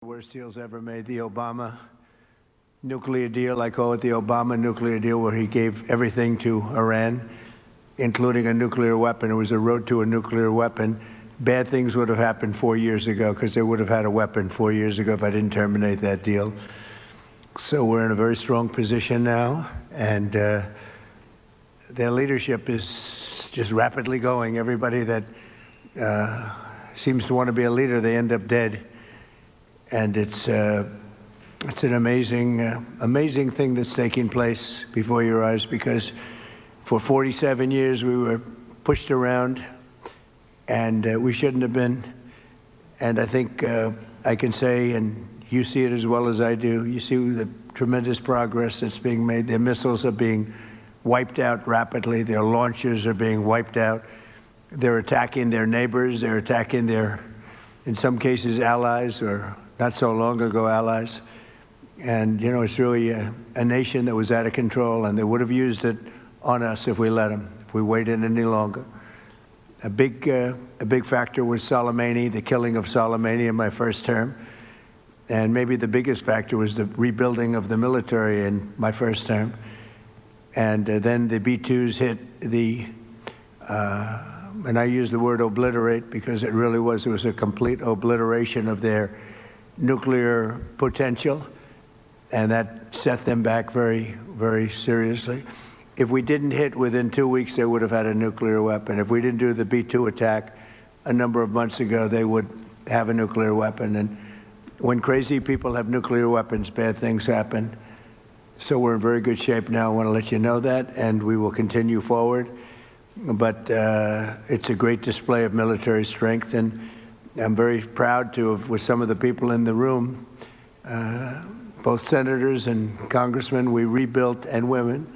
Worst deals ever made, the Obama nuclear deal. I call it the Obama nuclear deal, where he gave everything to Iran, including a nuclear weapon. It was a road to a nuclear weapon. Bad things would have happened 4 years ago, because they would have had a weapon 4 years ago if I didn't terminate that deal. So we're in a very strong position now, and their leadership is just rapidly going. Everybody that seems to want to be a leader, they end up dead. And it's an amazing thing that's taking place before your eyes, because for 47 years we were pushed around, and we shouldn't have been. And I think I can say, and you see it as well as I do, you see the tremendous progress that's being made. Their missiles are being wiped out rapidly. Their launchers are being wiped out. They're attacking their neighbors. They're attacking their, in some cases, allies, or not so long ago allies. And, you know, it's really a nation that was out of control, and they would have used it on us if we let them, if we waited any longer. A big factor was Soleimani, the killing of Soleimani in my first term. And maybe the biggest factor was the rebuilding of the military in my first term. And then the B-2s hit the, and I use the word obliterate because it really was, it was a complete obliteration of their nuclear potential, and that set them back very, very seriously. If we didn't hit within 2 weeks, they would have had a nuclear weapon. If we didn't do the B-2 attack a number of months ago, they would have a nuclear weapon. And when crazy people have nuclear weapons, bad things happen. So we're in very good shape now. I want to let you know that, and we will continue forward. But it's a great display of military strength, and I'm very proud to have, with some of the people in the room, both senators and congressmen, we rebuilt, and women,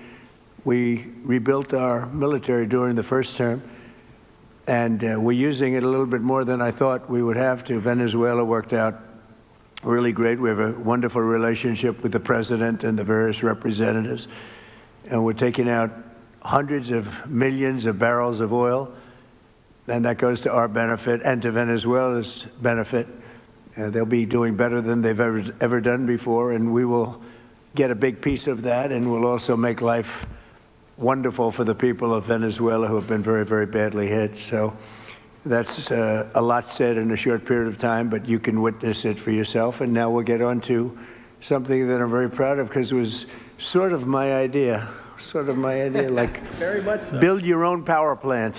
we rebuilt our military during the first term, and we're using it a little bit more than I thought we would have to. Venezuela worked out really great. We have a wonderful relationship with the president and the various representatives, and we're taking out hundreds of millions of barrels of oil, and that goes to our benefit and to Venezuela's benefit. They'll be doing better than they've ever done before, and we will get a big piece of that, and we'll also make life wonderful for the people of Venezuela who have been very, very badly hit. So that's a lot said in a short period of time, but you can witness it for yourself. And now we'll get on to something that I'm very proud of, because it was sort of my idea, like very much so. Build your own power plant.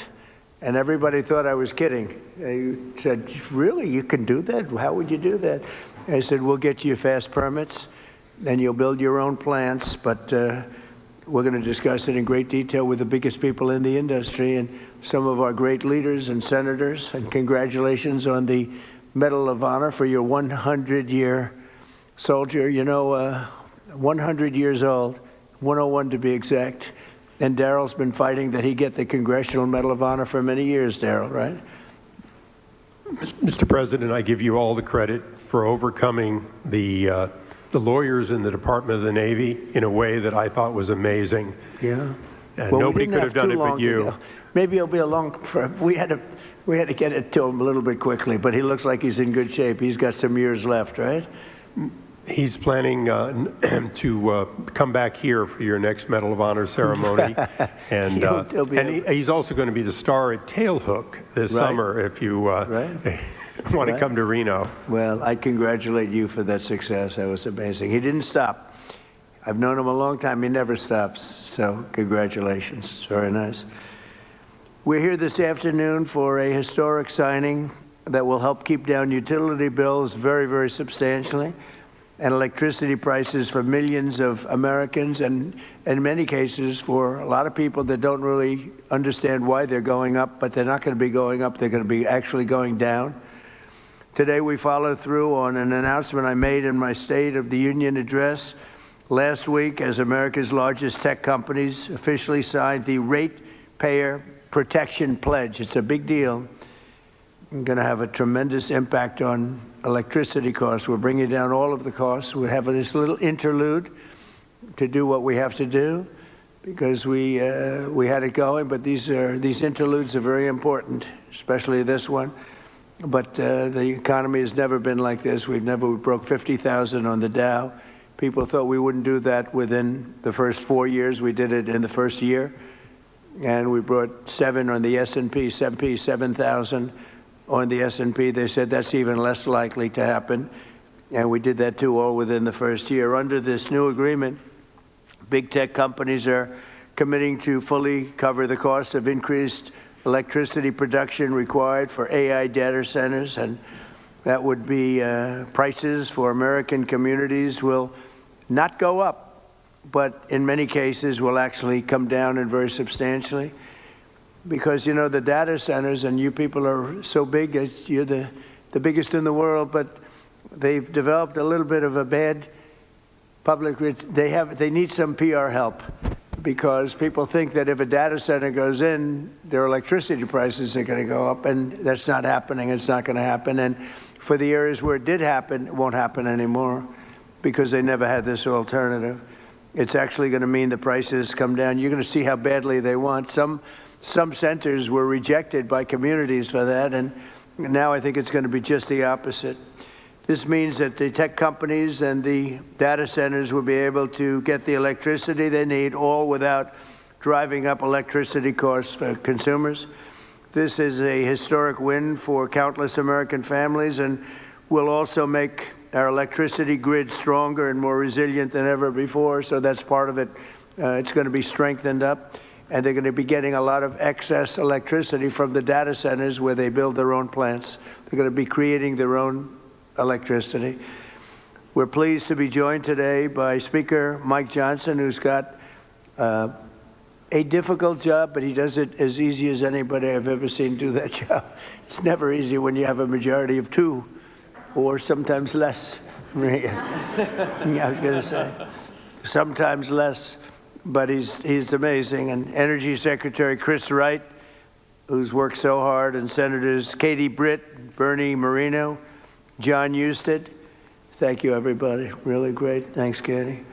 And everybody thought I was kidding. They said, really, you can do that? How would you do that? I said, we'll get you fast permits, and you'll build your own plants, but we're going to discuss it in great detail with the biggest people in the industry and some of our great leaders and senators. And congratulations on the Medal of Honor for your 100-year soldier. You know, 100 years old, 101 to be exact. And Daryl's been fighting that he get the Congressional Medal of Honor for many years, Daryl, right? Mr. President, I give you all the credit for overcoming the lawyers in the Department of the Navy in a way that I thought was amazing. Yeah. And well, nobody could have done it but you. Maybe it'll be a long, we had to get it to him a little bit quickly, but he looks like he's in good shape. He's got some years left, right? He's planning to come back here for your next Medal of Honor ceremony, and he's also going to be the star at Tailhook this summer if you want to come to Reno. Well, I congratulate you for that success. That was amazing. He didn't stop. I've known him a long time. He never stops. So congratulations. It's very nice. We're here this afternoon for a historic signing that will help keep down utility bills very, very substantially, and electricity prices for millions of Americans, and in many cases for a lot of people that don't really understand why they're going up, but they're not going to be going up, they're going to be actually going down. Today we followed through on an announcement I made in my State of the Union address last week, as America's largest tech companies officially signed the Ratepayer Protection Pledge. It's a big deal. It's going to have a tremendous impact on electricity costs. We're bringing down all of the costs. We have this little interlude to do what we have to do, because we had it going, but these interludes are very important, especially this one. but the economy has never been like this. We broke 50,000 on the Dow. People thought we wouldn't do that within the first 4 years. We did it in the first year. And we brought 7 on the S&P, 7,000 on the S&P. They said that's even less likely to happen. And we did that too, all within the first year. Under this new agreement, big tech companies are committing to fully cover the cost of increased electricity production required for AI data centers, and that would be prices for American communities will not go up, but in many cases will actually come down and very substantially. Because, you know, the data centers, and you people are so big, you're the biggest in the world, but they've developed a little bit of a bad public, they need some PR help, because people think that if a data center goes in, their electricity prices are going to go up, and that's not happening. It's not going to happen. And for the areas where it did happen, it won't happen anymore because they never had this alternative. It's actually going to mean the prices come down. You're going to see how badly they want. Some centers were rejected by communities for that, and now I think it's going to be just the opposite. This means that the tech companies and the data centers will be able to get the electricity they need, all without driving up electricity costs for consumers. This is a historic win for countless American families, and will also make our electricity grid stronger and more resilient than ever before. So that's part of it. It's going to be strengthened up, and they're going to be getting a lot of excess electricity from the data centers where they build their own plants. They're going to be creating their own electricity. We're pleased to be joined today by Speaker Mike Johnson, who's got a difficult job, but he does it as easy as anybody I've ever seen do that job. It's never easy when you have a majority of 2, or sometimes less. I was going to say, sometimes less, but he's amazing. And Energy Secretary Chris Wright, who's worked so hard, and Senators Katie Britt, Bernie Moreno, John Husted. Thank you, everybody. Really great. Thanks, Katie.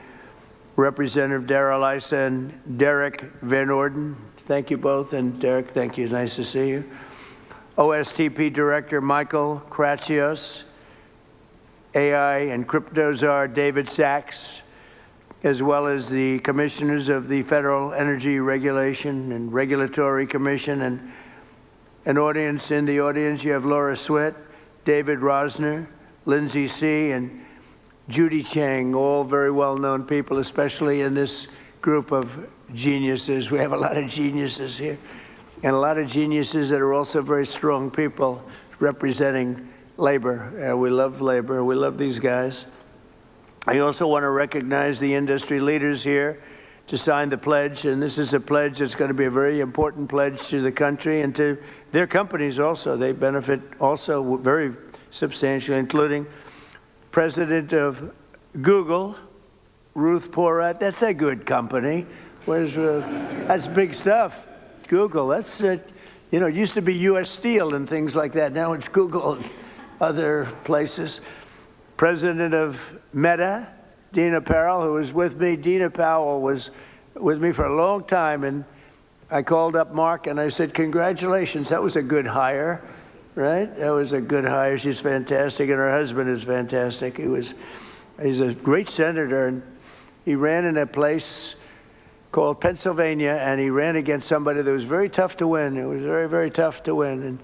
Representative Darrell Issa and Derek Van Orden. Thank you both. And Derek, thank you. Nice to see you. OSTP Director Michael Kratsios, AI and crypto czar David Sachs, as well as the commissioners of the Federal Energy Regulation and Regulatory Commission, and an audience. In the audience, you have Laura Sweat, David Rosner, Lindsay C., and Judy Chang, all very well-known people, especially in this group of geniuses. We have a lot of geniuses here, and a lot of geniuses that are also very strong people representing labor. We love labor. We love these guys. I also want to recognize the industry leaders here to sign the pledge, and this is a pledge that's going to be a very important pledge to the country and to their companies also. They benefit also very substantially, including President of Google, Ruth Porat. That's a good company. That's big stuff. Google, that's it. You know, it used to be U.S. Steel and things like that. Now it's Google and other places. President of Meta, Dina Powell, who was with me. Dina Powell was with me for a long time, and I called up Mark and I said, congratulations, that was a good hire, right? That was a good hire. She's fantastic, and her husband is fantastic. He's a great senator, and he ran in a place called Pennsylvania, and he ran against somebody that was very tough to win. It was very, very tough to win. And